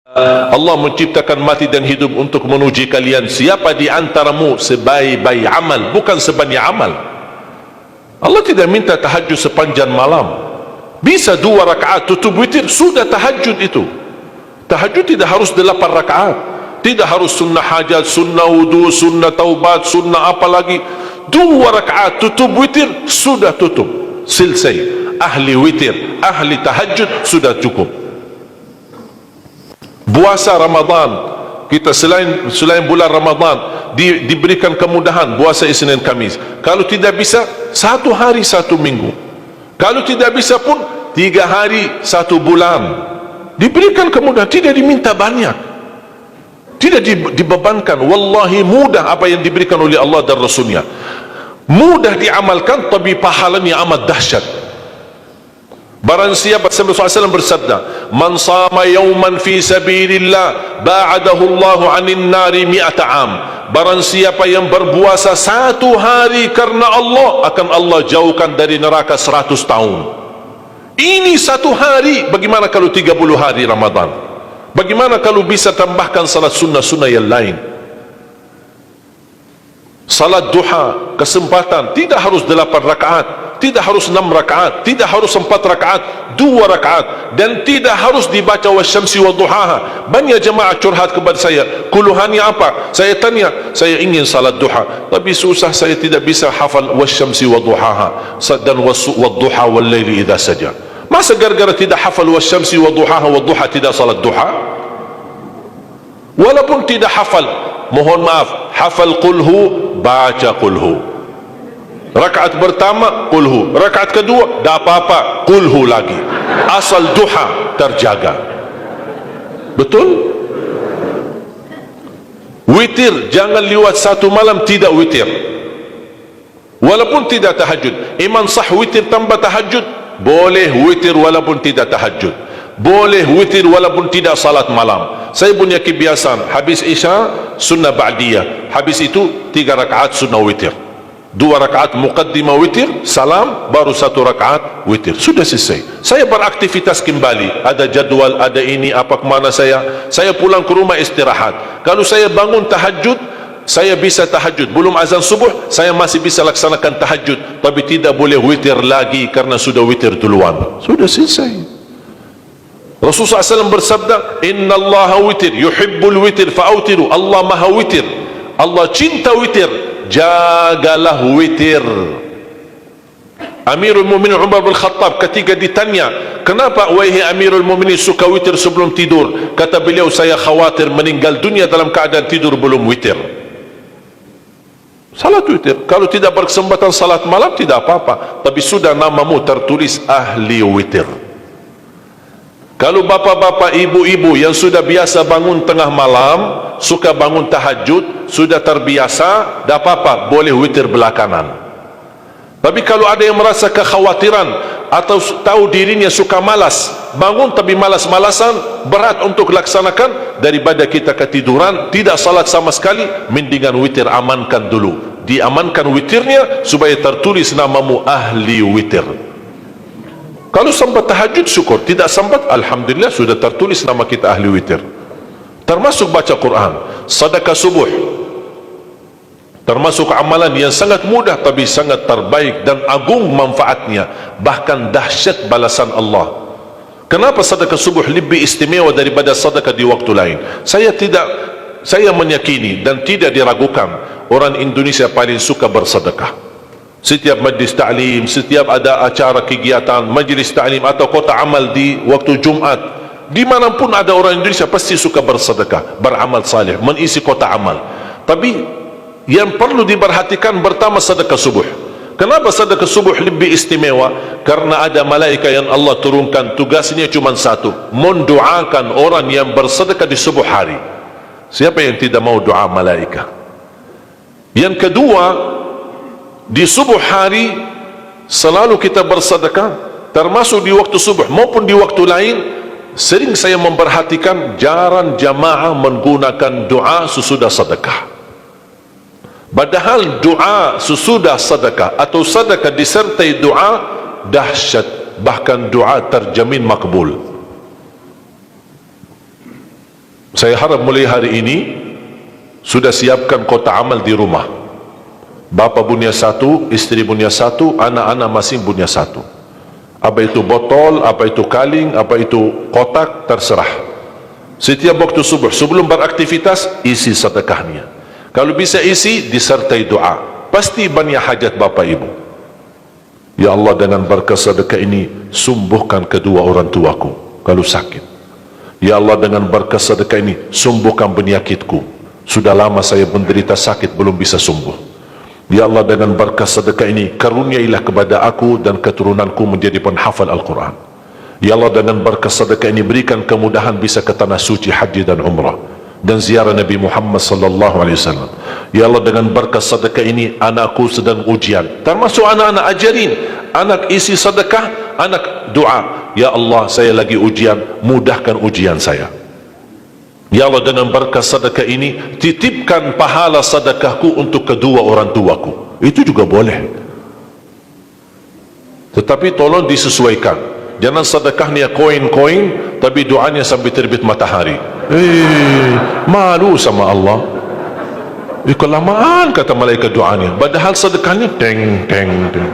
Allah menciptakan mati dan hidup untuk menguji kalian. Siapa di antaramu sebaik-baik amal, bukan sebanyak amal. Allah tidak minta tahajud sepanjang malam. Bisa 2 rakaat tutup witir, sudah tahajud itu. Tahajud tidak harus 8 rakaat, tidak harus sunnah hajat, sunnah wudu, sunnah taubat, sunnah apa lagi. 2 rakaat tutup witir, sudah tutup, selesai. Ahli witir, ahli tahajud sudah cukup. Puasa Ramadan, kita selain bulan Ramadan diberikan kemudahan puasa Isnin Kamis. Kalau tidak bisa 1 hari 1 minggu, kalau tidak bisa pun 3 hari 1 bulan, diberikan kemudahan. Tidak diminta banyak, tidak dibebankan. Wallahi mudah apa yang diberikan oleh Allah dan Rasulnya, mudah diamalkan, tapi pahalanya amat dahsyat. Barang siapa, Rasulullah SAW bersabda, man sama yawman fi sabilillah ba'adahu Allahu anin nari mi'ata am. Barang siapa yang berpuasa 1 hari karena Allah, akan Allah jauhkan dari neraka 100 tahun. Ini 1 hari. Bagaimana kalau 30 hari Ramadan? Bagaimana kalau bisa tambahkan salat sunnah-sunnah yang lain? Salat duha, kesempatan, tidak harus 8 rakaat, tidak harus 6 rakaat, tidak harus 4 rakaat, 2 rakaat, dan tidak harus dibaca wasyamsi wa duhaha. Banyak jemaah curhat kepada saya, keluhannya apa? Saya tanya, saya ingin salat duha, tapi susah, saya tidak bisa hafal wasyamsi wa duhaha dan wadduha wal laili idza saja. Masa gara-gara tidak hafal wasyamsi wa duhaha wa duha tidak salat duha? Walaupun tidak hafal, mohon maaf, hafal qulhu, baca qulhu. Rakaat pertama qulhu, rakaat kedua dah apa-apa qulhu lagi, asal duha terjaga. Betul? Witir jangan lewat 1 malam tidak witir, walaupun tidak tahajud. Iman sah witir tambah tahajud, boleh witir walaupun tidak tahajud, boleh witir walaupun tidak salat malam. Saya punya kebiasaan, habis isya sunnah ba'diyah, habis itu 3 rakaat sunnah witir, 2 rakaat muqaddimah witir, salam, baru 1 rakaat witir, sudah selesai. Saya beraktivitas kembali, ada jadual, ada ini, apa kemana saya pulang ke rumah istirahat. Kalau saya bangun tahajud, saya bisa tahajud, belum azan subuh saya masih bisa laksanakan tahajud, tapi tidak boleh witir lagi karena sudah witir duluan, sudah selesai. Rasulullah SAW bersabda, Inna Allah witir, yuhibbul witir fa'autiru. Allah maha witir, Allah cinta witir, jagalah witir. Amirul Mu'minin Umar bin Khattab ketika ditanya, kenapa wahai Amirul Mu'minin suka witir sebelum tidur? Kata beliau, saya khawatir meninggal dunia dalam keadaan tidur belum witir. Salat witir, kalau tidak berkesempatan salat malam tidak apa-apa, tapi sudah namamu tertulis ahli witir. Kalau bapak-bapak, ibu-ibu yang sudah biasa bangun tengah malam, suka bangun tahajud, sudah terbiasa, tak apa-apa, boleh witir belakangan. Tapi kalau ada yang merasa kekhawatiran atau tahu dirinya suka malas, bangun tapi malas-malasan, berat untuk laksanakan, daripada kita ketiduran, tidak salat sama sekali, mendingan witir amankan dulu. Diamankan witirnya supaya tertulis namamu ahli witir. Kalau sempat tahajud syukur, tidak sempat alhamdulillah sudah tertulis nama kita ahli witir. Termasuk baca Quran, sedekah subuh, termasuk amalan yang sangat mudah tapi sangat terbaik dan agung manfaatnya, bahkan dahsyat balasan Allah. Kenapa sedekah subuh lebih istimewa daripada sedekah di waktu lain? Saya meyakini dan tidak diragukan, orang Indonesia paling suka bersedekah. Setiap majlis ta'lim, setiap ada acara kegiatan majlis ta'lim atau kota amal di waktu Jumat, dimanapun ada orang Indonesia pasti suka bersedekah, beramal saleh, mengisi kota amal. Tapi yang perlu diperhatikan pertama sedekah subuh. Kenapa sedekah subuh lebih istimewa? Karena ada malaikat yang Allah turunkan, tugasnya cuma satu, mendoakan orang yang bersedekah di subuh hari. Siapa yang tidak mau doa malaikat? Yang kedua, di subuh hari selalu kita bersedekah, termasuk di waktu subuh maupun di waktu lain. Sering saya memperhatikan jarang jamaah menggunakan doa sesudah sedekah. Padahal doa sesudah sedekah atau sedekah disertai doa dahsyat, bahkan doa terjamin makbul. Saya harap mulai hari ini sudah siapkan kotak amal di rumah. Bapa punya satu, istri punya satu, anak-anak masing punya satu. Apa itu botol, apa itu kaling, apa itu kotak, terserah. Setiap waktu subuh, sebelum beraktivitas, isi sedekahnya. Kalau bisa isi, disertai doa. Pasti banyak hajat bapa ibu. Ya Allah, dengan berkah sedekah ini, sembuhkan kedua orang tuaku kalau sakit. Ya Allah, dengan berkah sedekah ini, sembuhkan penyakitku. Sudah lama saya menderita sakit, belum bisa sembuh. Ya Allah, dengan berkah sedekah ini, karuniailah kepada aku dan keturunanku menjadi penghafal Al-Quran. Ya Allah, dengan berkah sedekah ini, berikan kemudahan bisa ke tanah suci haji dan umrah dan ziarah Nabi Muhammad sallallahu alaihi wasallam. Ya Allah, dengan berkah sedekah ini, anakku sedang ujian, termasuk anak-anak, ajarin anak isi sedekah, anak doa. Ya Allah, saya lagi ujian, mudahkan ujian saya. Ya Allah, dengan berkah sedekah ini, titipkan pahala sedekahku untuk kedua orang tuaku. Itu juga boleh, tetapi tolong disesuaikan. Jangan sedekahnya koin-koin tapi doanya sampai terbit matahari. Malu sama Allah. Kelamaan kata malaikat doanya, padahal sedekahnya teng teng teng.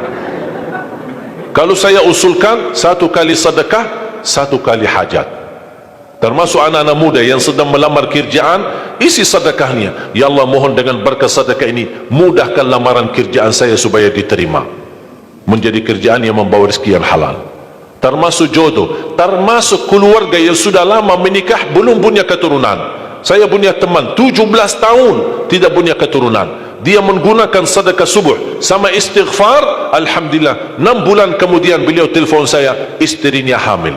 Kalau saya usulkan, satu kali sedekah, satu kali hajat. Termasuk anak-anak muda yang sedang melamar kerjaan, isi sedekahnya. Ya Allah, mohon dengan berkah sedekah ini, mudahkan lamaran kerjaan saya supaya diterima, menjadi kerjaan yang membawa rezeki yang halal. Termasuk jodoh, termasuk keluarga yang sudah lama menikah belum punya keturunan. Saya punya teman 17 tahun tidak punya keturunan. Dia menggunakan sedekah subuh sama istighfar, alhamdulillah 6 bulan kemudian beliau telefon saya, istrinya hamil.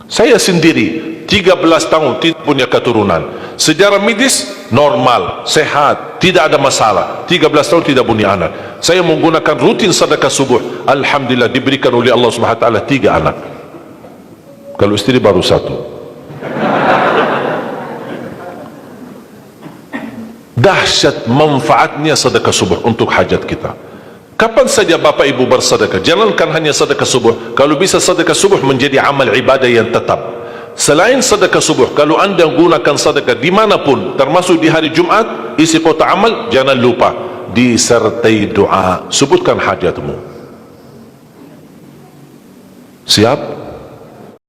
Saya sendiri 13 tahun tidak punya keturunan. Sejarah medis normal, sehat, tidak ada masalah. 13 tahun tidak punya anak. Saya menggunakan rutin sedekah subuh, alhamdulillah diberikan oleh Allah Subhanahu wa taala 3 anak. Kalau istri baru 1. Dahsyat manfaatnya sedekah subuh untuk hajat kita. Kapan saja Bapak Ibu bersedekah, jangankan hanya sedekah subuh. Kalau bisa sedekah subuh menjadi amal ibadah yang tetap. Selain sedekah subuh, kalau anda gunakan sedekah dimanapun, termasuk di hari Jumat, isi kotak amal, jangan lupa disertai doa. Sebutkan hajatmu. Siap?